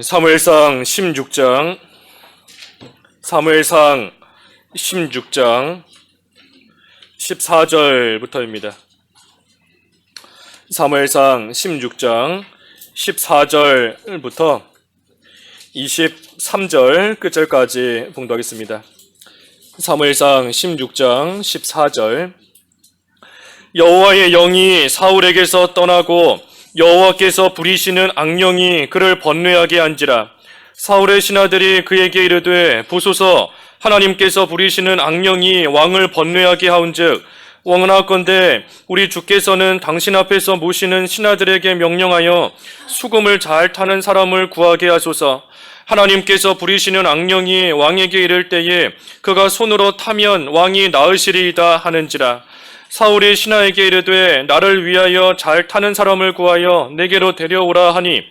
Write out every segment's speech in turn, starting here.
사무엘상 16장 14절부터입니다. 사무엘상 16장 14절부터 23절 끝절까지 봉독하겠습니다. 사무엘상 16장 14절. 여호와의 영이 사울에게서 떠나고 여호와께서 부리시는 악령이 그를 번뇌하게 한지라. 사울의 신하들이 그에게 이르되 보소서, 하나님께서 부리시는 악령이 왕을 번뇌하게 하온즉 원하건대 우리 주께서는 당신 앞에서 모시는 신하들에게 명령하여 수금을 잘 타는 사람을 구하게 하소서. 하나님께서 부리시는 악령이 왕에게 이를 때에 그가 손으로 타면 왕이 나으시리이다 하는지라. 사울이 신하에게 이르되 나를 위하여 잘 타는 사람을 구하여 내게로 데려오라 하니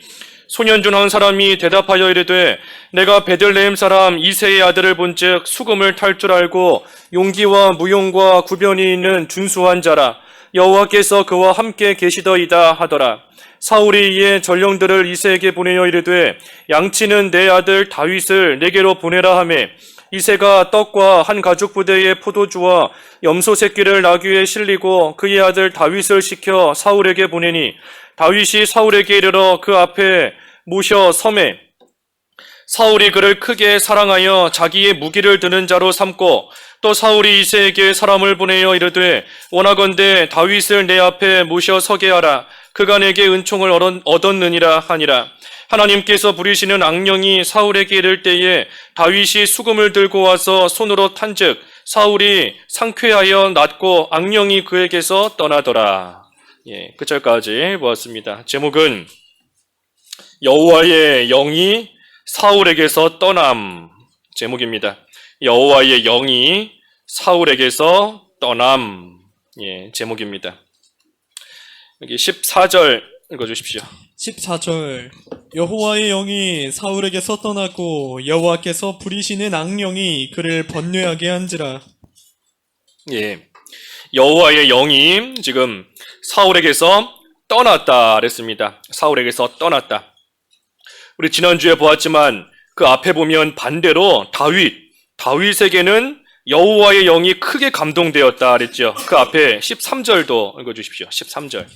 소년 중 한 사람이 대답하여 이르되 내가 베들레헴 사람 이새의 아들을 본즉 수금을 탈 줄 알고 용기와 무용과 구변이 있는 준수한 자라. 여호와께서 그와 함께 계시더이다 하더라. 사울이 이에 전령들을 이새에게 보내어 이르되 양치는 내 아들 다윗을 내게로 보내라 하매 이새가 떡과 한 가죽 부대의 포도주와 염소 새끼를 나귀에 실리고 그의 아들 다윗을 시켜 사울에게 보내니 다윗이 사울에게 이르러 그 앞에 모셔 섬에 사울이 그를 크게 사랑하여 자기의 무기를 드는 자로 삼고 또 사울이 이새에게 사람을 보내어 이르되 원하건대 다윗을 내 앞에 모셔 서게 하라. 그가 내게 은총을 얻었느니라 하니라. 하나님께서 부리시는 악령이 사울에게 이를 때에 다윗이 수금을 들고 와서 손으로 탄즉 사울이 상쾌하여 낫고 악령이 그에게서 떠나더라. 그 절까지 보았습니다. 제목은 여호와의 영이 사울에게서 떠남 제목입니다. 여호와의 영이 사울에게서 떠남 제목입니다. 여기 14절 읽어주십시오. 14절. 여호와의 영이 사울에게서 떠나고 여호와께서 부리시는 악령이 그를 번뇌하게 한지라. 여호와의 영이 지금 사울에게서 떠났다 그랬습니다. 사울에게서 떠났다. 우리 지난주에 보았지만 그 앞에 보면 반대로 다윗에게는 여호와의 영이 크게 감동되었다 그랬죠. 그 앞에 13절도 읽어주십시오. 13절.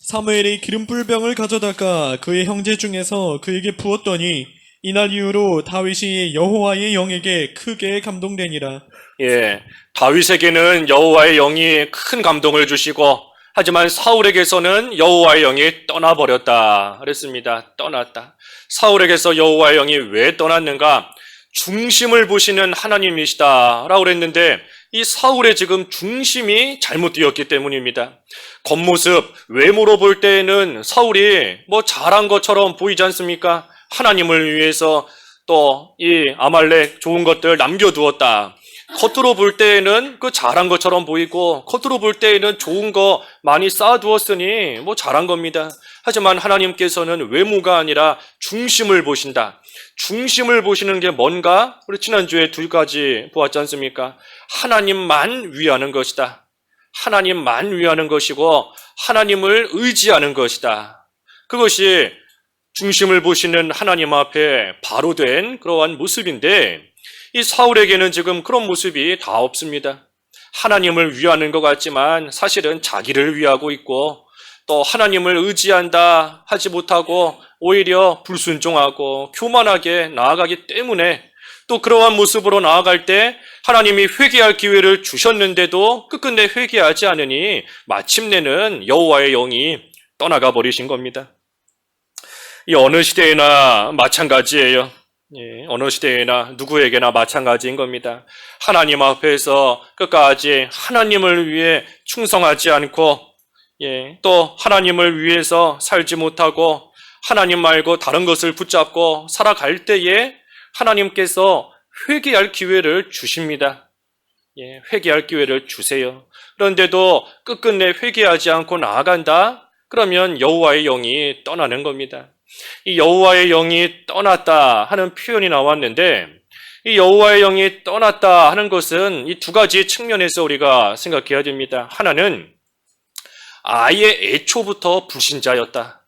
사무엘이 기름불병을 가져다가 그의 형제 중에서 그에게 부었더니 이날 이후로 다윗이 여호와의 영에게 크게 감동되니라. 다윗에게는 여호와의 영이 큰 감동을 주시고 하지만 사울에게서는 여호와의 영이 떠나버렸다 그랬습니다. 떠났다. 사울에게서 여호와의 영이 왜 떠났는가? 중심을 보시는 하나님이시다 라고 그랬는데 이 사울의 지금 중심이 잘못되었기 때문입니다. 겉모습, 외모로 볼 때에는 사울이 잘한 것처럼 보이지 않습니까? 하나님을 위해서 또 이 아말렉 좋은 것들 남겨두었다. 겉으로 볼 때에는 그 잘한 것처럼 보이고 겉으로 볼 때에는 좋은 거 많이 쌓아두었으니 잘한 겁니다. 하지만 하나님께서는 외모가 아니라 중심을 보신다. 중심을 보시는 게 뭔가? 우리 지난주에 두 가지 보았지 않습니까? 하나님만 위하는 것이다. 하나님만 위하는 것이고 하나님을 의지하는 것이다. 그것이 중심을 보시는 하나님 앞에 바로 된 그러한 모습인데 이 사울에게는 지금 그런 모습이 다 없습니다. 하나님을 위하는 것 같지만 사실은 자기를 위하고 있고 또 하나님을 의지한다 하지 못하고 오히려 불순종하고 교만하게 나아가기 때문에 또 그러한 모습으로 나아갈 때 하나님이 회개할 기회를 주셨는데도 끝끝내 회개하지 않으니 마침내는 여호와의 영이 떠나가 버리신 겁니다. 이 어느 시대에나 마찬가지예요. 어느 시대에나 누구에게나 마찬가지인 겁니다. 하나님 앞에서 끝까지 하나님을 위해 충성하지 않고 또 하나님을 위해서 살지 못하고 하나님 말고 다른 것을 붙잡고 살아갈 때에 하나님께서 회개할 기회를 주십니다. 회개할 기회를 주세요. 그런데도 끝끝내 회개하지 않고 나아간다? 그러면 여호와의 영이 떠나는 겁니다. 이 여호와의 영이 떠났다 하는 표현이 나왔는데 이 여호와의 영이 떠났다 하는 것은 이 두 가지 측면에서 우리가 생각해야 됩니다. 하나는 아예 애초부터 불신자였다.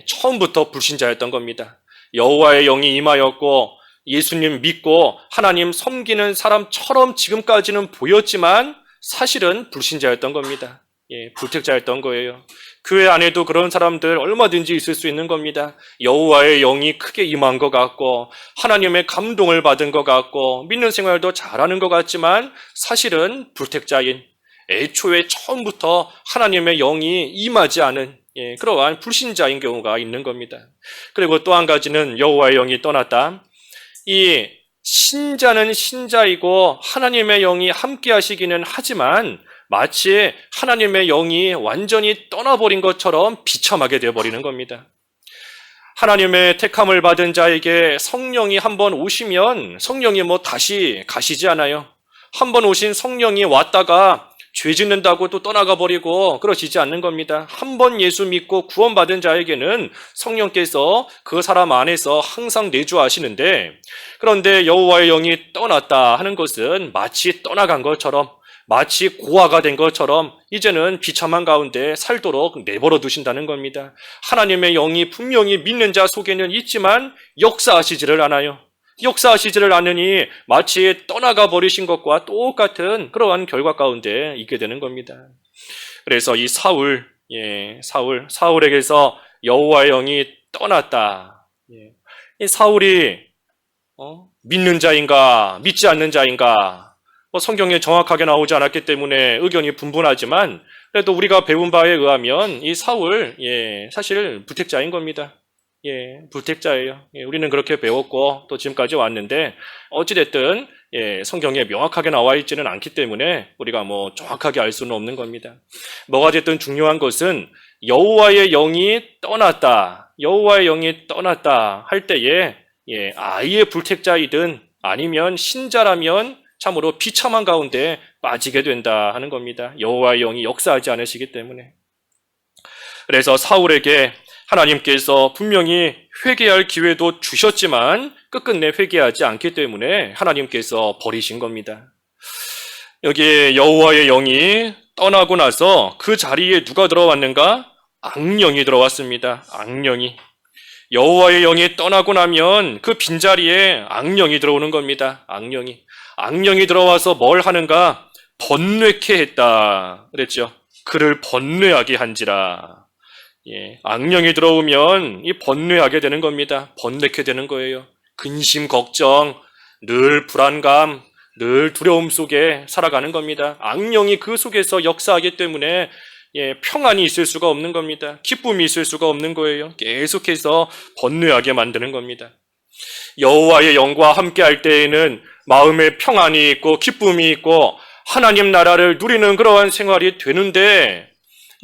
처음부터 불신자였던 겁니다. 여호와의 영이 임하였고 예수님 믿고 하나님 섬기는 사람처럼 지금까지는 보였지만 사실은 불신자였던 겁니다. 불택자였던 거예요. 교회 안에도 그런 사람들 얼마든지 있을 수 있는 겁니다. 여호와의 영이 크게 임한 것 같고 하나님의 감동을 받은 것 같고 믿는 생활도 잘하는 것 같지만 사실은 불택자인, 애초에 처음부터 하나님의 영이 임하지 않은 그러한 불신자인 경우가 있는 겁니다. 그리고 또 한 가지는 여호와의 영이 떠났다. 이 신자는 신자이고 하나님의 영이 함께 하시기는 하지만 마치 하나님의 영이 완전히 떠나버린 것처럼 비참하게 되어버리는 겁니다. 하나님의 택함을 받은 자에게 성령이 한번 오시면 성령이 다시 가시지 않아요. 한번 오신 성령이 왔다가 죄 짓는다고 또 떠나가 버리고 그러시지 않는 겁니다. 한번 예수 믿고 구원받은 자에게는 성령께서 그 사람 안에서 항상 내주하시는데, 그런데 여호와의 영이 떠났다 하는 것은 마치 떠나간 것처럼, 마치 고아가 된 것처럼 이제는 비참한 가운데 살도록 내버려 두신다는 겁니다. 하나님의 영이 분명히 믿는 자 속에는 있지만 역사하시지를 않아요. 역사하시지를 않으니 마치 떠나가 버리신 것과 똑같은 그러한 결과 가운데 있게 되는 겁니다. 그래서 이 사울에게서 여호와의 영이 떠났다. 이 사울이 믿는 자인가 믿지 않는 자인가 성경에 정확하게 나오지 않았기 때문에 의견이 분분하지만 그래도 우리가 배운 바에 의하면 이 사울 사실 불택자인 겁니다. 불택자예요. 우리는 그렇게 배웠고 또 지금까지 왔는데 어찌됐든 성경에 명확하게 나와 있지는 않기 때문에 우리가 정확하게 알 수는 없는 겁니다. 뭐가 됐든 중요한 것은 여호와의 영이 떠났다. 여호와의 영이 떠났다 할 때에 아예 불택자이든 아니면 신자라면 참으로 비참한 가운데 빠지게 된다 하는 겁니다. 여호와의 영이 역사하지 않으시기 때문에. 그래서 사울에게 하나님께서 분명히 회개할 기회도 주셨지만 끝끝내 회개하지 않기 때문에 하나님께서 버리신 겁니다. 여기 여호와의 영이 떠나고 나서 그 자리에 누가 들어왔는가? 악령이 들어왔습니다. 악령이. 여호와의 영이 떠나고 나면 그 빈자리에 악령이 들어오는 겁니다. 악령이 들어와서 뭘 하는가? 번뇌케 했다 그랬죠. 그를 번뇌하게 한지라. 악령이 들어오면 이 번뇌하게 되는 겁니다. 번뇌케 되는 거예요. 근심, 걱정, 늘 불안감, 늘 두려움 속에 살아가는 겁니다. 악령이 그 속에서 역사하기 때문에 평안이 있을 수가 없는 겁니다. 기쁨이 있을 수가 없는 거예요. 계속해서 번뇌하게 만드는 겁니다. 여호와의 영과 함께 할 때에는 마음에 평안이 있고 기쁨이 있고 하나님 나라를 누리는 그러한 생활이 되는데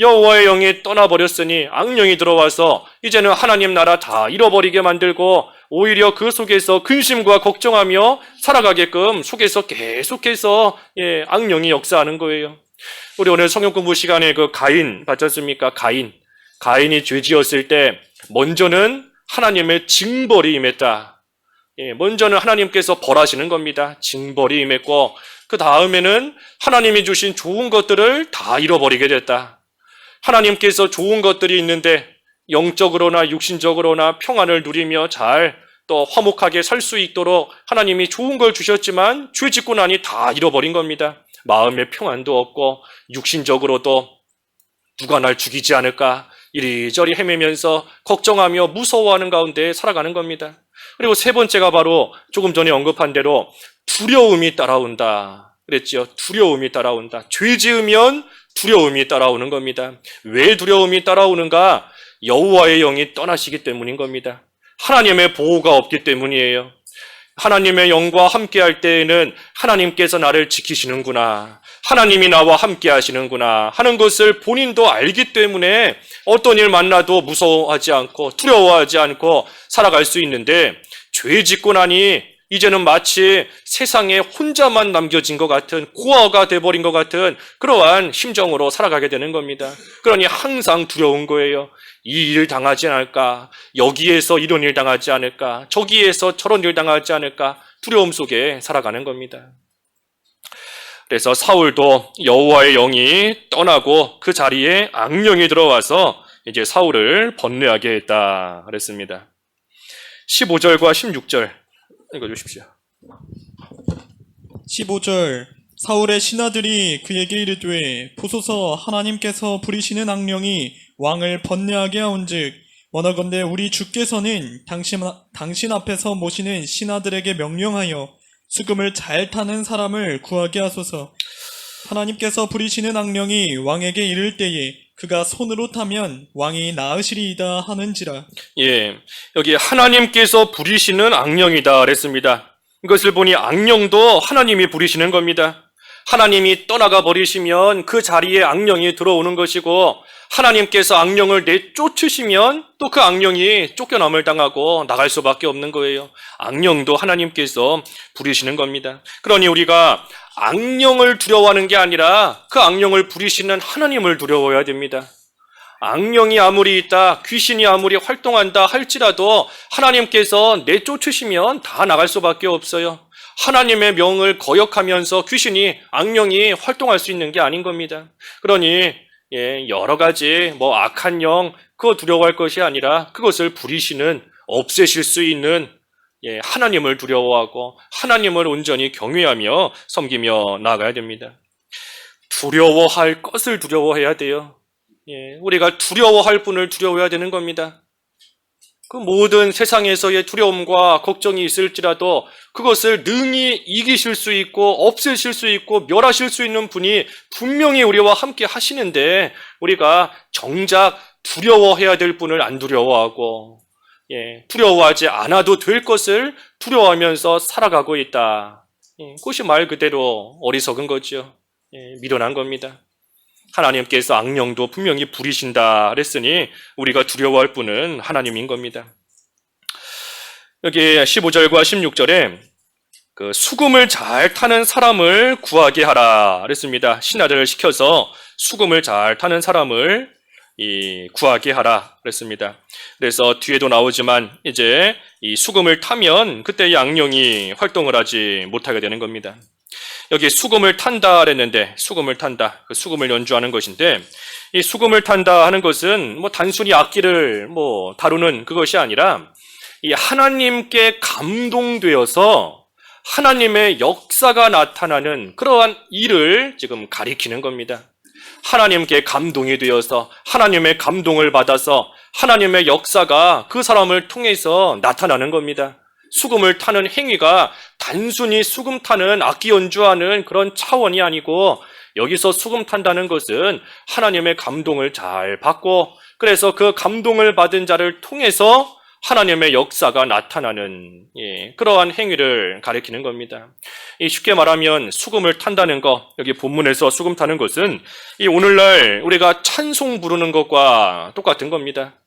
여호와의 영이 떠나버렸으니 악령이 들어와서 이제는 하나님 나라 다 잃어버리게 만들고 오히려 그 속에서 근심과 걱정하며 살아가게끔 속에서 계속해서 악령이 역사하는 거예요. 우리 오늘 성경 공부 시간에 그 가인 봤지 않습니까? 가인이 죄 지었을 때 먼저는 하나님의 징벌이 임했다. 먼저는 하나님께서 벌하시는 겁니다. 징벌이 임했고 그 다음에는 하나님이 주신 좋은 것들을 다 잃어버리게 됐다. 하나님께서 좋은 것들이 있는데 영적으로나 육신적으로나 평안을 누리며 잘 또 화목하게 살 수 있도록 하나님이 좋은 걸 주셨지만 죄 짓고 나니 다 잃어버린 겁니다. 마음의 평안도 없고 육신적으로도 누가 날 죽이지 않을까 이리저리 헤매면서 걱정하며 무서워하는 가운데 살아가는 겁니다. 그리고 세 번째가 바로 조금 전에 언급한 대로 두려움이 따라온다 그랬죠. 두려움이 따라온다. 죄 지으면 두려움이 따라오는 겁니다. 왜 두려움이 따라오는가? 여호와의 영이 떠나시기 때문인 겁니다. 하나님의 보호가 없기 때문이에요. 하나님의 영과 함께 할 때에는 하나님께서 나를 지키시는구나, 하나님이 나와 함께 하시는구나 하는 것을 본인도 알기 때문에 어떤 일 만나도 무서워하지 않고 두려워하지 않고 살아갈 수 있는데 죄 짓고 나니 이제는 마치 세상에 혼자만 남겨진 것 같은 고아가 돼버린 것 같은 그러한 심정으로 살아가게 되는 겁니다. 그러니 항상 두려운 거예요. 이 일 당하지 않을까, 여기에서 이런 일 당하지 않을까, 저기에서 저런 일 당하지 않을까 두려움 속에 살아가는 겁니다. 그래서 사울도 여호와의 영이 떠나고 그 자리에 악령이 들어와서 이제 사울을 번뇌하게 했다 그랬습니다. 15절과 16절 읽어주십시오. 15절 사울의 신하들이 그에게 이르되 보소서 하나님께서 부리시는 악령이 왕을 번뇌하게 하온즉 원하건대 우리 주께서는 당신 앞에서 모시는 신하들에게 명령하여 수금을 잘 타는 사람을 구하게 하소서. 하나님께서 부리시는 악령이 왕에게 이를 때에 그가 손으로 타면 왕이 나으시리이다 하는지라. 예, 여기 하나님께서 부리시는 악령이다 그랬습니다. 이것을 보니 악령도 하나님이 부리시는 겁니다. 하나님이 떠나가 버리시면 그 자리에 악령이 들어오는 것이고, 하나님께서 악령을 내쫓으시면 또 그 악령이 쫓겨남을 당하고 나갈 수밖에 없는 거예요. 악령도 하나님께서 부리시는 겁니다. 그러니 우리가 악령을 두려워하는 게 아니라 그 악령을 부리시는 하나님을 두려워해야 됩니다. 악령이 아무리 있다, 귀신이 아무리 활동한다 할지라도 하나님께서 내쫓으시면 다 나갈 수밖에 없어요. 하나님의 명을 거역하면서 귀신이, 악령이 활동할 수 있는 게 아닌 겁니다. 그러니 여러 가지 악한 영, 그거 두려워할 것이 아니라 그것을 부리시는, 없애실 수 있는 하나님을 두려워하고 하나님을 온전히 경외하며 섬기며 나아가야 됩니다. 두려워할 것을 두려워해야 돼요. 우리가 두려워할 분을 두려워해야 되는 겁니다. 그 모든 세상에서의 두려움과 걱정이 있을지라도 그것을 능히 이기실 수 있고 없애실 수 있고 멸하실 수 있는 분이 분명히 우리와 함께 하시는데, 우리가 정작 두려워해야 될 분을 안 두려워하고 두려워하지 않아도 될 것을 두려워하면서 살아가고 있다. 그것이 말 그대로 어리석은 거죠. 미련한 겁니다. 하나님께서 악령도 분명히 부리신다 그랬으니 우리가 두려워할 분은 하나님인 겁니다. 여기 15절과 16절에 그 수금을 잘 타는 사람을 구하게 하라 그랬습니다. 신하들을 시켜서 수금을 잘 타는 사람을 구하게 하라 그랬습니다. 그래서 뒤에도 나오지만 이제 이 수금을 타면 그때 이 악령이 활동을 하지 못하게 되는 겁니다. 여기 수금을 탄다 그랬는데, 수금을 탄다, 그 수금을 연주하는 것인데, 이 수금을 탄다 하는 것은 단순히 악기를 다루는 그것이 아니라 이 하나님께 감동되어서 하나님의 역사가 나타나는 그러한 일을 지금 가리키는 겁니다. 하나님께 감동이 되어서 하나님의 감동을 받아서 하나님의 역사가 그 사람을 통해서 나타나는 겁니다. 수금을 타는 행위가 단순히 수금 타는, 악기 연주하는 그런 차원이 아니고, 여기서 수금 탄다는 것은 하나님의 감동을 잘 받고, 그래서 그 감동을 받은 자를 통해서 하나님의 역사가 나타나는 그러한 행위를 가리키는 겁니다. 쉽게 말하면 수금을 탄다는 것, 여기 본문에서 수금 타는 것은 오늘날 우리가 찬송 부르는 것과 똑같은 겁니다.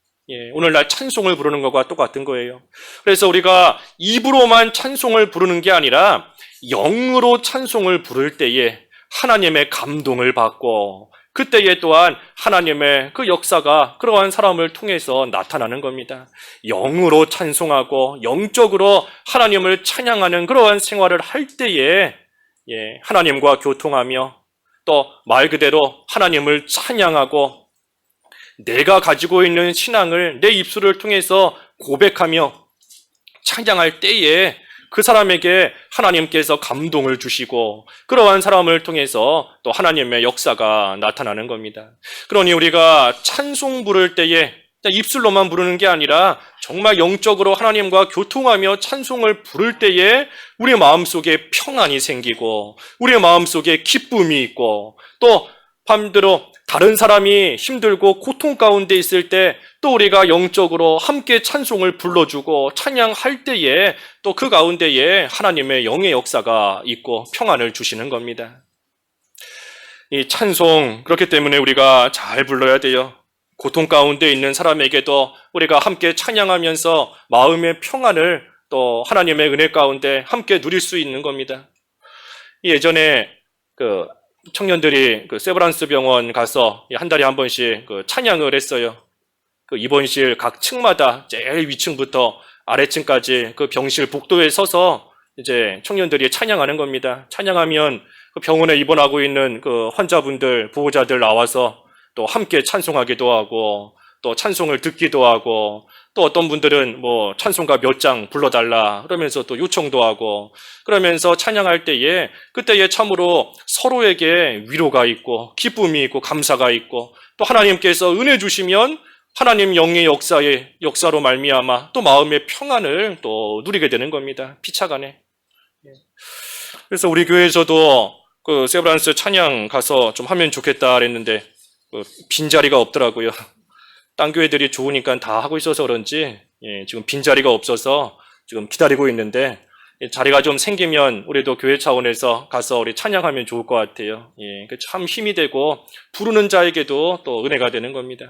오늘날 찬송을 부르는 것과 똑같은 거예요. 그래서 우리가 입으로만 찬송을 부르는 게 아니라 영으로 찬송을 부를 때에 하나님의 감동을 받고, 그때에 또한 하나님의 그 역사가 그러한 사람을 통해서 나타나는 겁니다. 영으로 찬송하고 영적으로 하나님을 찬양하는 그러한 생활을 할 때에 하나님과 교통하며 또 말 그대로 하나님을 찬양하고, 내가 가지고 있는 신앙을 내 입술을 통해서 고백하며 찬양할 때에 그 사람에게 하나님께서 감동을 주시고, 그러한 사람을 통해서 또 하나님의 역사가 나타나는 겁니다. 그러니 우리가 찬송 부를 때에 입술로만 부르는 게 아니라 정말 영적으로 하나님과 교통하며 찬송을 부를 때에 우리 마음속에 평안이 생기고 우리 마음속에 기쁨이 있고, 또 반대로 다른 사람이 힘들고 고통 가운데 있을 때 또 우리가 영적으로 함께 찬송을 불러주고 찬양할 때에 또 그 가운데에 하나님의 영의 역사가 있고 평안을 주시는 겁니다. 이 찬송, 그렇기 때문에 우리가 잘 불러야 돼요. 고통 가운데 있는 사람에게도 우리가 함께 찬양하면서 마음의 평안을 또 하나님의 은혜 가운데 함께 누릴 수 있는 겁니다. 예전에 청년들이 세브란스 병원 가서 한 달에 한 번씩 찬양을 했어요. 입원실 각 층마다 제일 위층부터 아래층까지 그 병실 복도에 서서 이제 청년들이 찬양하는 겁니다. 찬양하면 그 병원에 입원하고 있는 그 환자분들, 보호자들 나와서 또 함께 찬송하기도 하고, 또 찬송을 듣기도 하고, 또 어떤 분들은 뭐 찬송가 몇 장 불러달라 그러면서 또 요청도 하고, 그러면서 찬양할 때에 그때에 참으로 서로에게 위로가 있고 기쁨이 있고 감사가 있고, 또 하나님께서 은혜 주시면 하나님 영의 역사로 말미암아 또 마음의 평안을 또 누리게 되는 겁니다. 피차간에. 그래서 우리 교회에서도 그 세브란스 찬양 가서 좀 하면 좋겠다 그랬는데 빈자리가 없더라고요. 딴 교회들이 좋으니까 다 하고 있어서 그런지 지금 빈자리가 없어서 지금 기다리고 있는데, 자리가 좀 생기면 우리도 교회 차원에서 가서 우리 찬양하면 좋을 것 같아요. 참 힘이 되고 부르는 자에게도 또 은혜가 되는 겁니다.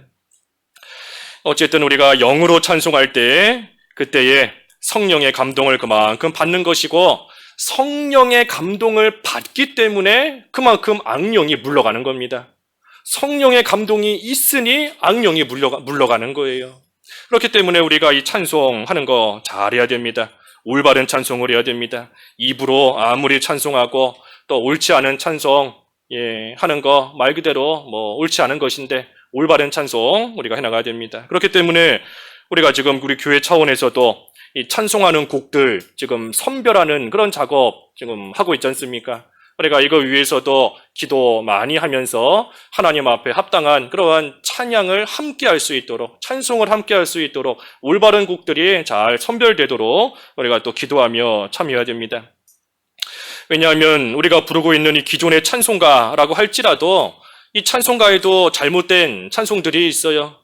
어쨌든 우리가 영으로 찬송할 때 그때에 성령의 감동을 그만큼 받는 것이고, 성령의 감동을 받기 때문에 그만큼 악령이 물러가는 겁니다. 성령의 감동이 있으니 악령이 물러가는 거예요. 그렇기 때문에 우리가 이 찬송하는 거 잘해야 됩니다. 올바른 찬송을 해야 됩니다. 입으로 아무리 찬송하고 또 옳지 않은 찬송 하는 거 말 그대로 뭐 옳지 않은 것인데, 올바른 찬송 우리가 해나가야 됩니다. 그렇기 때문에 우리가 지금 우리 교회 차원에서도 이 찬송하는 곡들 지금 선별하는 그런 작업 지금 하고 있지 않습니까? 우리가 이거 위해서도 기도 많이 하면서 하나님 앞에 합당한 그러한 찬양을 함께 할 수 있도록, 찬송을 함께 할 수 있도록 올바른 곡들이 잘 선별되도록 우리가 또 기도하며 참여해야 됩니다. 왜냐하면 우리가 부르고 있는 이 기존의 찬송가라고 할지라도 이 찬송가에도 잘못된 찬송들이 있어요.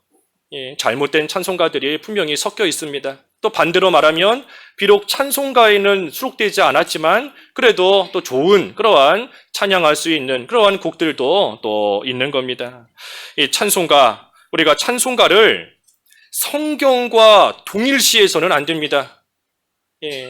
잘못된 찬송가들이 분명히 섞여 있습니다. 또 반대로 말하면 비록 찬송가에는 수록되지 않았지만 그래도 또 좋은 그러한 찬양할 수 있는 그러한 곡들도 또 있는 겁니다. 이 찬송가, 우리가 찬송가를 성경과 동일시해서는 안 됩니다.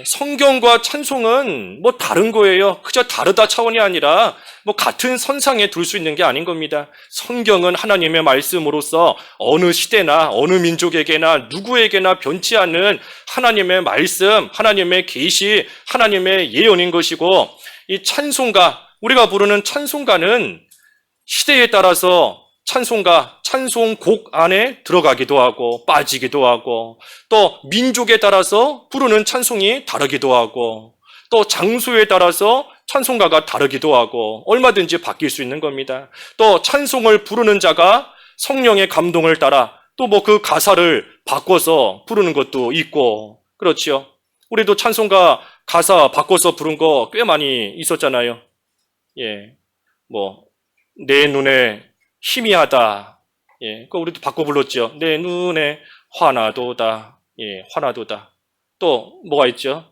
성경과 찬송은 뭐 다른 거예요. 그저 다르다 차원이 아니라 뭐 같은 선상에 둘 수 있는 게 아닌 겁니다. 성경은 하나님의 말씀으로서 어느 시대나 어느 민족에게나 누구에게나 변치 않는 하나님의 말씀, 하나님의 계시, 하나님의 예언인 것이고, 이 찬송가, 우리가 부르는 찬송가는 시대에 따라서 찬송가, 찬송곡 안에 들어가기도 하고 빠지기도 하고, 또 민족에 따라서 부르는 찬송이 다르기도 하고, 또 장소에 따라서 찬송가가 다르기도 하고 얼마든지 바뀔 수 있는 겁니다. 또 찬송을 부르는 자가 성령의 감동을 따라 또 뭐 그 가사를 바꿔서 부르는 것도 있고, 그렇지요. 우리도 찬송가 가사 바꿔서 부른 거 꽤 많이 있었잖아요. 내 눈에 희미하다. 그거 우리도 바꿔 불렀죠. 내 눈에 화나도다. 화나도다. 또 뭐가 있죠?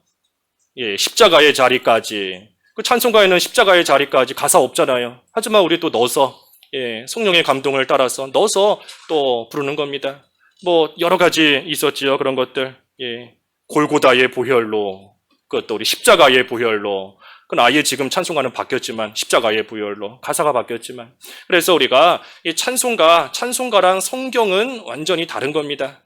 십자가의 자리까지. 그 찬송가에는 십자가의 자리까지 가사 없잖아요. 하지만 우리 또 넣어서 성령의 감동을 따라서 넣어서 또 부르는 겁니다. 뭐 여러 가지 있었지요. 그런 것들. 골고다의 보혈로, 그것도 우리 십자가의 보혈로. 그건 아예 지금 찬송가는 바뀌었지만, 십자가의 보혈로 가사가 바뀌었지만, 그래서 우리가 이 찬송가랑 성경은 완전히 다른 겁니다.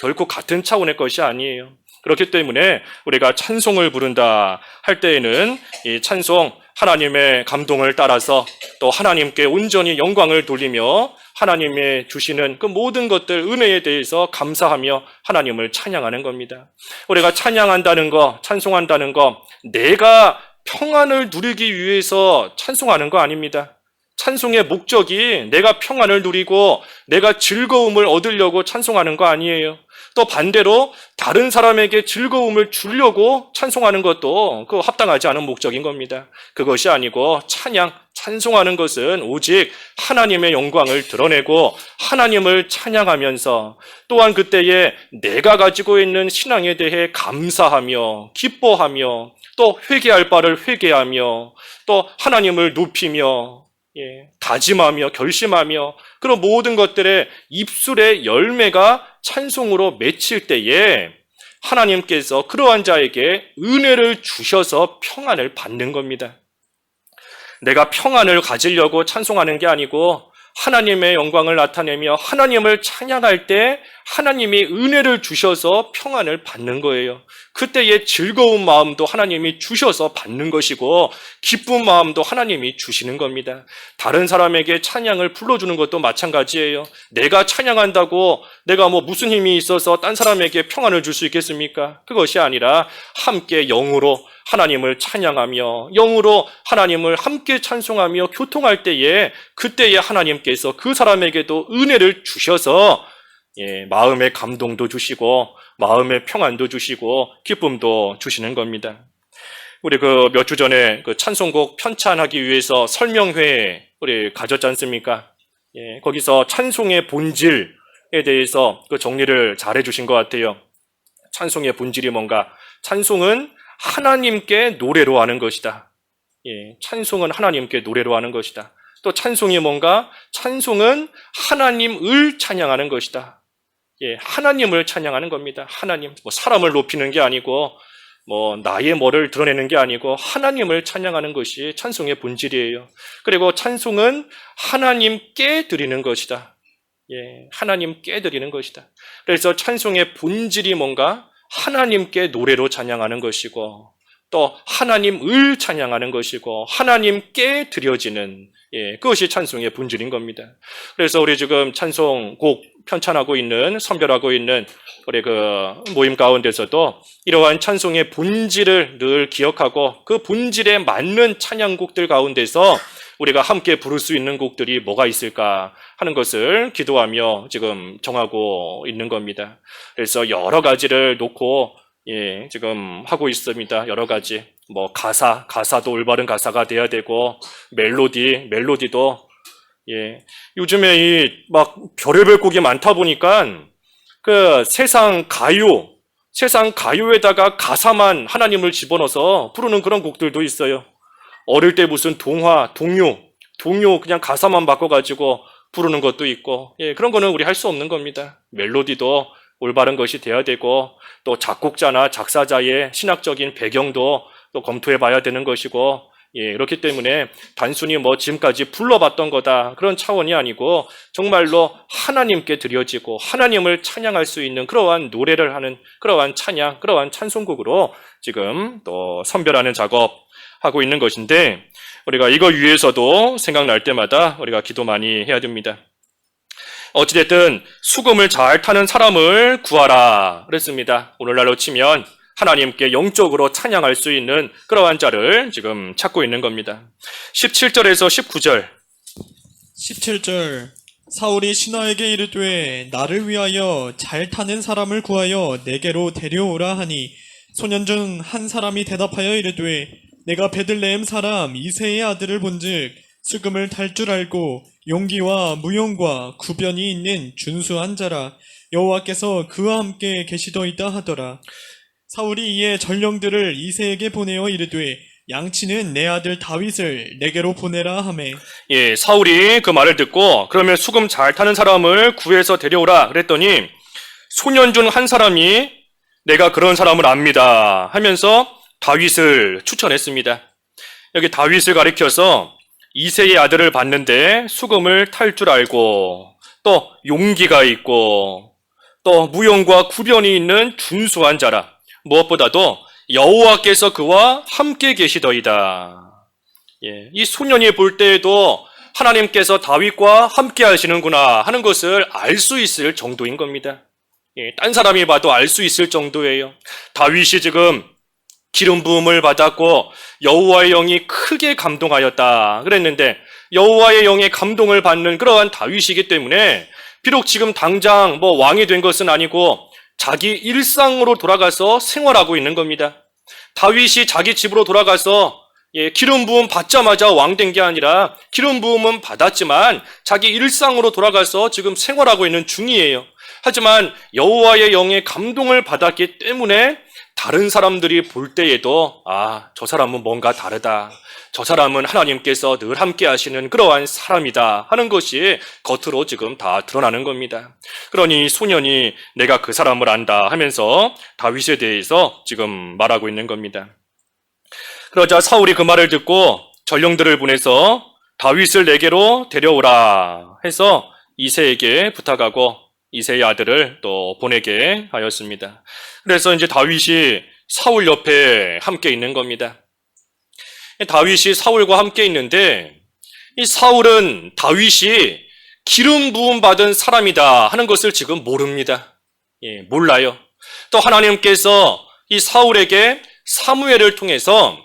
결코 같은 차원의 것이 아니에요. 그렇기 때문에 우리가 찬송을 부른다 할 때에는 이 찬송, 하나님의 감동을 따라서 또 하나님께 온전히 영광을 돌리며 하나님의 주시는 그 모든 것들, 은혜에 대해서 감사하며 하나님을 찬양하는 겁니다. 우리가 찬양한다는 거, 찬송한다는 거, 내가 평안을 누리기 위해서 찬송하는 거 아닙니다. 찬송의 목적이 내가 평안을 누리고 내가 즐거움을 얻으려고 찬송하는 거 아니에요. 또 반대로 다른 사람에게 즐거움을 주려고 찬송하는 것도 그 합당하지 않은 목적인 겁니다. 그것이 아니고 찬송하는 것은 오직 하나님의 영광을 드러내고 하나님을 찬양하면서, 또한 그때에 내가 가지고 있는 신앙에 대해 감사하며 기뻐하며 또 회개할 바를 회개하며 또 하나님을 높이며 다짐하며 결심하며 그런 모든 것들의 입술의 열매가 찬송으로 맺힐 때에 하나님께서 그러한 자에게 은혜를 주셔서 평안을 받는 겁니다. 내가 평안을 가지려고 찬송하는 게 아니고 하나님의 영광을 나타내며 하나님을 찬양할 때 하나님이 은혜를 주셔서 평안을 받는 거예요. 그때의 즐거운 마음도 하나님이 주셔서 받는 것이고 기쁜 마음도 하나님이 주시는 겁니다. 다른 사람에게 찬양을 불러주는 것도 마찬가지예요. 내가 찬양한다고 내가 무슨 힘이 있어서 딴 사람에게 평안을 줄 수 있겠습니까? 그것이 아니라 함께 영으로 하나님을 찬양하며 영으로 하나님을 함께 찬송하며 교통할 때에 그때에 하나님께서 그 사람에게도 은혜를 주셔서 마음의 감동도 주시고 마음의 평안도 주시고 기쁨도 주시는 겁니다. 우리 몇 주 전에 찬송곡 편찬하기 위해서 설명회 우리 가졌지 않습니까? 거기서 찬송의 본질에 대해서 정리를 잘 해주신 것 같아요. 찬송의 본질이 뭔가? 찬송은 하나님께 노래로 하는 것이다. 찬송은 하나님께 노래로 하는 것이다. 또 찬송이 뭔가? 찬송은 하나님을 찬양하는 것이다. 하나님을 찬양하는 겁니다. 하나님, 사람을 높이는 게 아니고, 나의 뭐를 드러내는 게 아니고, 하나님을 찬양하는 것이 찬송의 본질이에요. 그리고 찬송은 하나님께 드리는 것이다. 하나님께 드리는 것이다. 그래서 찬송의 본질이 뭔가? 하나님께 노래로 찬양하는 것이고, 또 하나님을 찬양하는 것이고, 하나님께 드려지는, 그것이 찬송의 본질인 겁니다. 그래서 우리 지금 찬송곡 편찬하고 있는, 선별하고 있는 우리 모임 가운데서도 이러한 찬송의 본질을 늘 기억하고 그 본질에 맞는 찬양곡들 가운데서 우리가 함께 부를 수 있는 곡들이 뭐가 있을까 하는 것을 기도하며 지금 정하고 있는 겁니다. 그래서 여러 가지를 놓고 지금 하고 있습니다. 여러 가지. 가사도 올바른 가사가 돼야 되고, 멜로디도, 요즘에 별의별 곡이 많다 보니까, 세상 가요에다가 가사만 하나님을 집어넣어서 부르는 그런 곡들도 있어요. 어릴 때 무슨 동요 그냥 가사만 바꿔가지고 부르는 것도 있고, 그런 거는 우리 할 수 없는 겁니다. 멜로디도 올바른 것이 돼야 되고, 또 작곡자나 작사자의 신학적인 배경도 또 검토해 봐야 되는 것이고, 그렇기 때문에 단순히 지금까지 불러봤던 거다 그런 차원이 아니고 정말로 하나님께 드려지고 하나님을 찬양할 수 있는 그러한 노래를 하는 그러한 찬양, 그러한 찬송곡으로 지금 또 선별하는 작업하고 있는 것인데, 우리가 이거 위해서도 생각날 때마다 우리가 기도 많이 해야 됩니다. 어찌됐든 수금을 잘 타는 사람을 구하라 그랬습니다. 오늘날로 치면 하나님께 영적으로 찬양할 수 있는 그러한 자를 지금 찾고 있는 겁니다. 17절에서 19절. 17절 사울이 신하에게 이르되 나를 위하여 잘 타는 사람을 구하여 내게로 데려오라 하니 소년 중 한 사람이 대답하여 이르되 내가 베들레헴 사람 이새의 아들을 본즉 수금을 탈 줄 알고 용기와 무용과 구변이 있는 준수한 자라. 여호와께서 그와 함께 계시더이다 하더라. 사울이 이에 전령들을 이새에게 보내어 이르되 양치는 내 아들 다윗을 내게로 보내라 하매. 사울이 그 말을 듣고 그러면 수금 잘 타는 사람을 구해서 데려오라 그랬더니 소년 중 한 사람이 내가 그런 사람을 압니다 하면서 다윗을 추천했습니다. 여기 다윗을 가리켜서 이새의 아들을 봤는데 수금을 탈 줄 알고 또 용기가 있고 또 무용과 구변이 있는 준수한 자라. 무엇보다도 여호와께서 그와 함께 계시더이다. 이 소년이 볼 때에도 하나님께서 다윗과 함께 하시는구나 하는 것을 알 수 있을 정도인 겁니다. 딴 사람이 봐도 알 수 있을 정도예요. 다윗이 지금 기름 부음을 받았고 여호와의 영이 크게 감동하였다 그랬는데, 여호와의 영의 감동을 받는 그러한 다윗이기 때문에 비록 지금 당장 왕이 된 것은 아니고 자기 일상으로 돌아가서 생활하고 있는 겁니다. 다윗이 자기 집으로 돌아가서 기름 부음 받자마자 왕 된 게 아니라 기름 부음은 받았지만 자기 일상으로 돌아가서 지금 생활하고 있는 중이에요. 하지만 여호와의 영의 감동을 받았기 때문에 다른 사람들이 볼 때에도 저 사람은 뭔가 다르다. 저 사람은 하나님께서 늘 함께 하시는 그러한 사람이다 하는 것이 겉으로 지금 다 드러나는 겁니다. 그러니 소년이 내가 그 사람을 안다 하면서 다윗에 대해서 지금 말하고 있는 겁니다. 그러자 사울이 그 말을 듣고 전령들을 보내서 다윗을 내게로 데려오라 해서 이새에게 부탁하고 이새의 아들을 또 보내게 하였습니다. 그래서 이제 다윗이 사울 옆에 함께 있는 겁니다. 다윗이 사울과 함께 있는데 이 사울은 다윗이 기름 부음 받은 사람이다 하는 것을 지금 모릅니다. 몰라요. 또 하나님께서 이 사울에게 사무엘을 통해서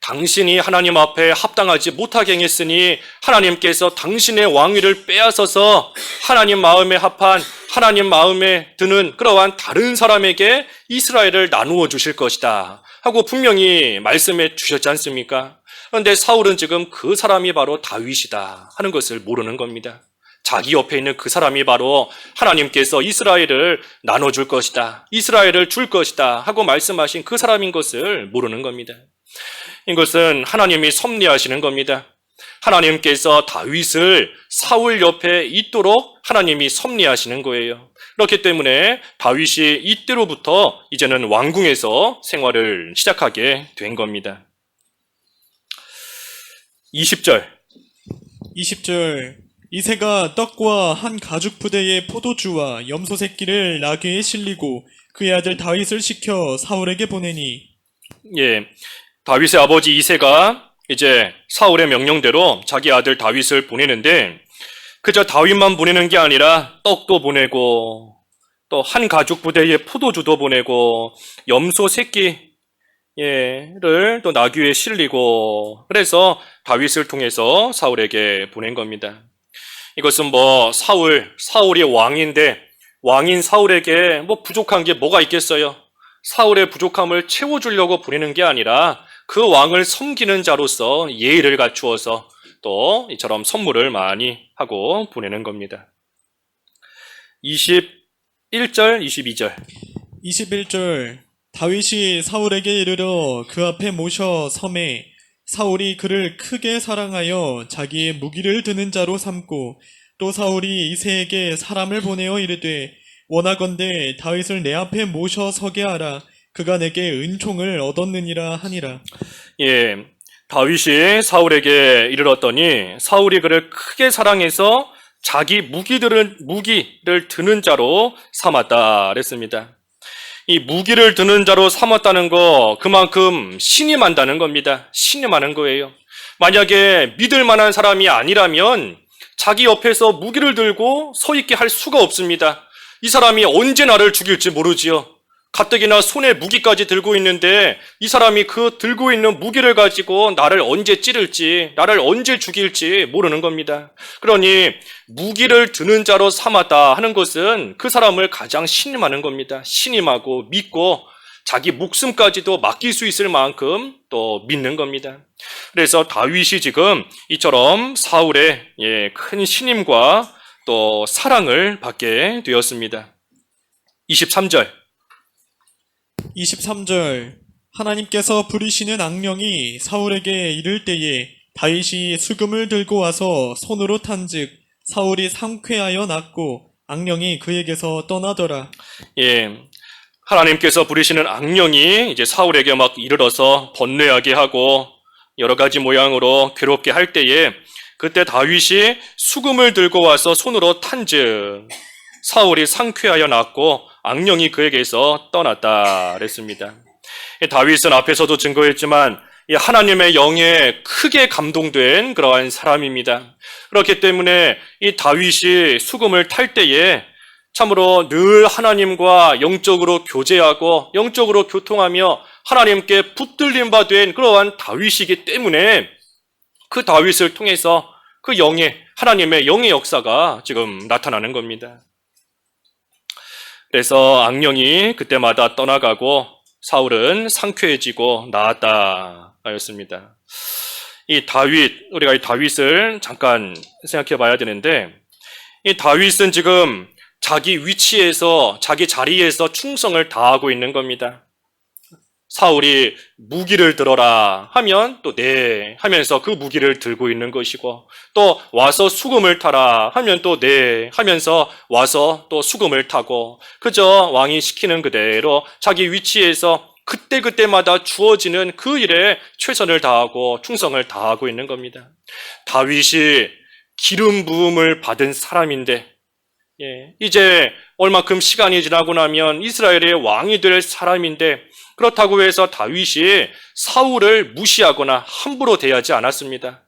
당신이 하나님 앞에 합당하지 못하게 행했으니 하나님께서 당신의 왕위를 빼앗아서 하나님 마음에 합한 하나님 마음에 드는 그러한 다른 사람에게 이스라엘을 나누어 주실 것이다 하고 분명히 말씀해 주셨지 않습니까? 그런데 사울은 지금 그 사람이 바로 다윗이다 하는 것을 모르는 겁니다. 자기 옆에 있는 그 사람이 바로 하나님께서 이스라엘을 나눠줄 것이다, 이스라엘을 줄 것이다 하고 말씀하신 그 사람인 것을 모르는 겁니다. 이것은 하나님이 섭리하시는 겁니다. 하나님께서 다윗을 사울 옆에 있도록 하나님이 섭리하시는 거예요. 그렇기 때문에 다윗이 이때로부터 이제는 왕궁에서 생활을 시작하게 된 겁니다. 20절. 이새가 떡과 한 가죽 부대의 포도주와 염소 새끼를 나귀에 실리고 그의 아들 다윗을 시켜 사울에게 보내니. 다윗의 아버지 이새가 이제 사울의 명령대로 자기 아들 다윗을 보내는데 그저 다윗만 보내는 게 아니라 떡도 보내고 또 한 가죽 부대의 포도주도 보내고 염소 새끼를 또 나귀에 실리고 그래서 다윗을 통해서 사울에게 보낸 겁니다. 이것은 사울이 왕인데 왕인 사울에게 부족한 게 뭐가 있겠어요? 사울의 부족함을 채워주려고 보내는 게 아니라 그 왕을 섬기는 자로서 예의를 갖추어서 또 이처럼 선물을 많이 하고 보내는 겁니다. 21절, 22절. 21절. 다윗이 사울에게 이르러 그 앞에 모셔 섬에 사울이 그를 크게 사랑하여 자기의 무기를 드는 자로 삼고 또 사울이 이새에게 사람을 보내어 이르되 원하건대 다윗을 내 앞에 모셔 서게 하라. 그가 내게 은총을 얻었느니라 하니라. 다윗이 사울에게 이르렀더니 사울이 그를 크게 사랑해서 자기 무기를 드는 자로 삼았다 그랬습니다. 이 무기를 드는 자로 삼았다는 거 그만큼 신임한다는 겁니다. 신임하는 거예요. 만약에 믿을 만한 사람이 아니라면 자기 옆에서 무기를 들고 서 있게 할 수가 없습니다. 이 사람이 언제 나를 죽일지 모르지요. 가뜩이나 손에 무기까지 들고 있는데 이 사람이 그 들고 있는 무기를 가지고 나를 언제 찌를지, 나를 언제 죽일지 모르는 겁니다. 그러니 무기를 드는 자로 삼았다 하는 것은 그 사람을 가장 신임하는 겁니다. 신임하고 믿고 자기 목숨까지도 맡길 수 있을 만큼 또 믿는 겁니다. 그래서 다윗이 지금 이처럼 사울의 큰 신임과 또 사랑을 받게 되었습니다. 23절. 하나님께서 부리시는 악령이 사울에게 이를 때에 다윗이 수금을 들고 와서 손으로 탄즉 사울이 상쾌하여 낫고 악령이 그에게서 떠나더라. 하나님께서 부리시는 악령이 이제 사울에게 막 이르러서 번뇌하게 하고 여러 가지 모양으로 괴롭게 할 때에 그때 다윗이 수금을 들고 와서 손으로 탄즉 사울이 상쾌하여 낫고 악령이 그에게서 떠났다 그랬습니다. 다윗은 앞에서도 증거했지만 하나님의 영에 크게 감동된 그러한 사람입니다. 그렇기 때문에 이 다윗이 수금을 탈 때에 참으로 늘 하나님과 영적으로 교제하고 영적으로 교통하며 하나님께 붙들림 바 된 그러한 다윗이기 때문에 그 다윗을 통해서 그 하나님의 영의 역사가 지금 나타나는 겁니다. 그래서 악령이 그때마다 떠나가고 사울은 상쾌해지고 나았다 하였습니다. 우리가 이 다윗을 잠깐 생각해 봐야 되는데, 이 다윗은 지금 자기 위치에서, 자기 자리에서 충성을 다하고 있는 겁니다. 사울이 무기를 들어라 하면 또 네 하면서 그 무기를 들고 있는 것이고, 또 와서 수금을 타라 하면 또 네 하면서 와서 또 수금을 타고, 그저 왕이 시키는 그대로 자기 위치에서 그때그때마다 주어지는 그 일에 최선을 다하고 충성을 다하고 있는 겁니다. 다윗이 기름 부음을 받은 사람인데 이제 얼마큼 시간이 지나고 나면 이스라엘의 왕이 될 사람인데 그렇다고 해서 다윗이 사울을 무시하거나 함부로 대하지 않았습니다.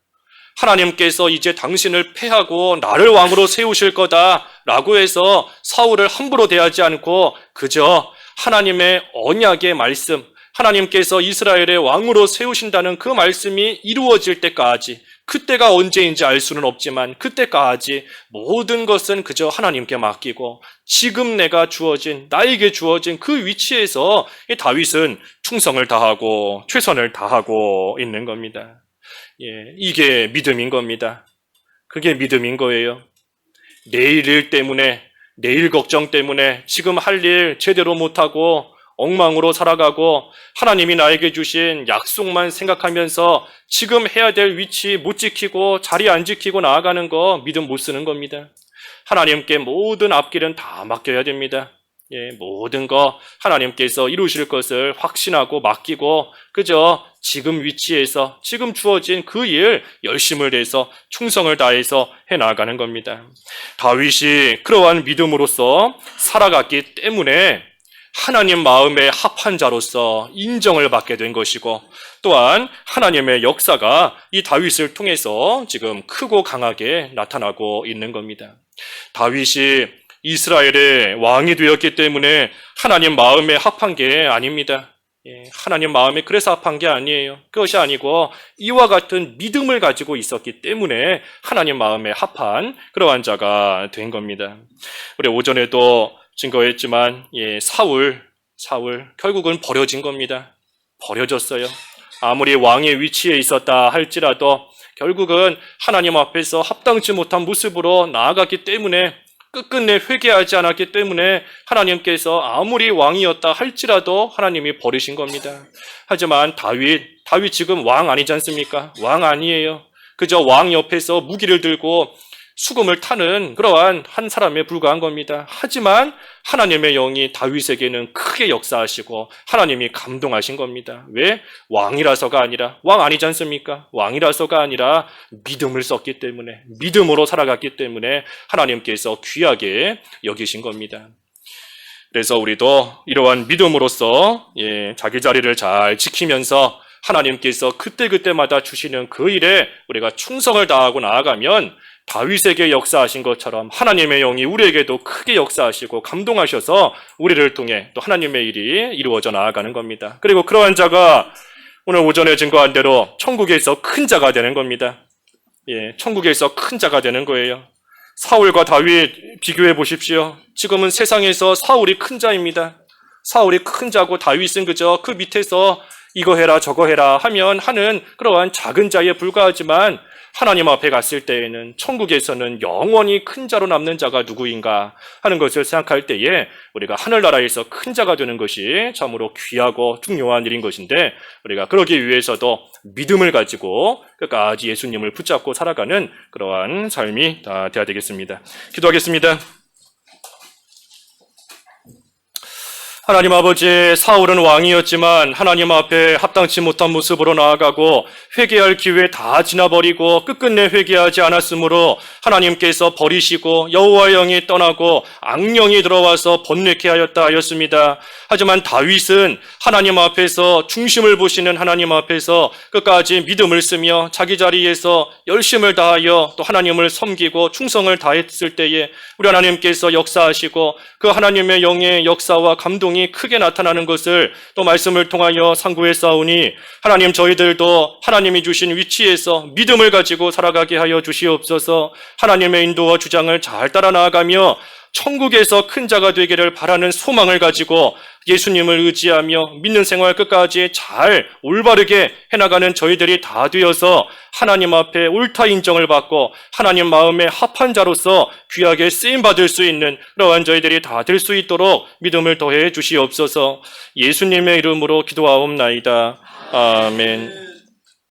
하나님께서 이제 당신을 패하고 나를 왕으로 세우실 거다라고 해서 사울을 함부로 대하지 않고 그저 하나님의 언약의 말씀, 하나님께서 이스라엘의 왕으로 세우신다는 그 말씀이 이루어질 때까지, 그때가 언제인지 알 수는 없지만 그때까지 모든 것은 그저 하나님께 맡기고 지금 나에게 주어진 그 위치에서 다윗은 충성을 다하고 최선을 다하고 있는 겁니다. 이게 믿음인 겁니다. 그게 믿음인 거예요. 내일 일 때문에, 내일 걱정 때문에 지금 할 일 제대로 못하고 엉망으로 살아가고 하나님이 나에게 주신 약속만 생각하면서 지금 해야 될 위치 못 지키고 자리 안 지키고 나아가는 거 믿음 못 쓰는 겁니다. 하나님께 모든 앞길은 다 맡겨야 됩니다. 모든 거 하나님께서 이루실 것을 확신하고 맡기고 그저 지금 위치에서 지금 주어진 그 일 열심을 내서 충성을 다해서 해나가는 겁니다. 다윗이 그러한 믿음으로써 살아갔기 때문에 하나님 마음에 합한 자로서 인정을 받게 된 것이고 또한 하나님의 역사가 이 다윗을 통해서 지금 크고 강하게 나타나고 있는 겁니다. 다윗이 이스라엘의 왕이 되었기 때문에 하나님 마음에 합한 게 아닙니다. 하나님 마음에 그래서 합한 게 아니에요. 그것이 아니고 이와 같은 믿음을 가지고 있었기 때문에 하나님 마음에 합한 그러한 자가 된 겁니다. 우리 오전에도 증거했지만 사울 결국은 버려진 겁니다. 버려졌어요. 아무리 왕의 위치에 있었다 할지라도 결국은 하나님 앞에서 합당치 못한 모습으로 나아갔기 때문에 끝끝내 회개하지 않았기 때문에 하나님께서 아무리 왕이었다 할지라도 하나님이 버리신 겁니다. 하지만 다윗 지금 왕 아니지 않습니까? 왕 아니에요. 그저 왕 옆에서 무기를 들고 수금을 타는 그러한 한 사람에 불과한 겁니다. 하지만 하나님의 영이 다윗에게는 크게 역사하시고 하나님이 감동하신 겁니다. 왜? 왕이라서가 아니라, 왕 아니지 않습니까? 왕이라서가 아니라 믿음을 썼기 때문에, 믿음으로 살아갔기 때문에 하나님께서 귀하게 여기신 겁니다. 그래서 우리도 이러한 믿음으로써 자기 자리를 잘 지키면서 하나님께서 그때그때마다 주시는 그 일에 우리가 충성을 다하고 나아가면 다윗에게 역사하신 것처럼 하나님의 영이 우리에게도 크게 역사하시고 감동하셔서 우리를 통해 또 하나님의 일이 이루어져 나아가는 겁니다. 그리고 그러한 자가 오늘 오전에 증거한 대로 천국에서 큰 자가 되는 겁니다. 천국에서 큰 자가 되는 거예요. 사울과 다윗 비교해 보십시오. 지금은 세상에서 사울이 큰 자입니다. 사울이 큰 자고 다윗은 그저 그 밑에서 이거 해라 저거 해라 하면 하는 그러한 작은 자에 불과하지만 하나님 앞에 갔을 때에는 천국에서는 영원히 큰 자로 남는 자가 누구인가 하는 것을 생각할 때에 우리가 하늘나라에서 큰 자가 되는 것이 참으로 귀하고 중요한 일인 것인데 우리가 그러기 위해서도 믿음을 가지고 끝까지 예수님을 붙잡고 살아가는 그러한 삶이 다 되어야 되겠습니다. 기도하겠습니다. 하나님 아버지, 사울은 왕이었지만 하나님 앞에 합당치 못한 모습으로 나아가고 회개할 기회 다 지나버리고 끝끝내 회개하지 않았으므로 하나님께서 버리시고 여호와의 영이 떠나고 악령이 들어와서 번뇌케 하였다 하였습니다. 하지만 다윗은 하나님 앞에서 중심을 보시는 하나님 앞에서 끝까지 믿음을 쓰며 자기 자리에서 열심을 다하여 또 하나님을 섬기고 충성을 다했을 때에 우리 하나님께서 역사하시고 그 하나님의 영의 역사와 감동이 크게 나타나는 것을 또 말씀을 통하여 상고했사오니 하나님 저희들도 하나님이 주신 위치에서 믿음을 가지고 살아가게 하여 주시옵소서. 하나님의 인도와 주장을 잘 따라 나아가며 천국에서 큰 자가 되기를 바라는 소망을 가지고 예수님을 의지하며 믿는 생활 끝까지 잘 올바르게 해나가는 저희들이 다 되어서 하나님 앞에 옳다 인정을 받고 하나님 마음에 합한 자로서 귀하게 쓰임받을 수 있는 그러한 저희들이 다 될 수 있도록 믿음을 더해 주시옵소서. 예수님의 이름으로 기도하옵나이다. 아멘.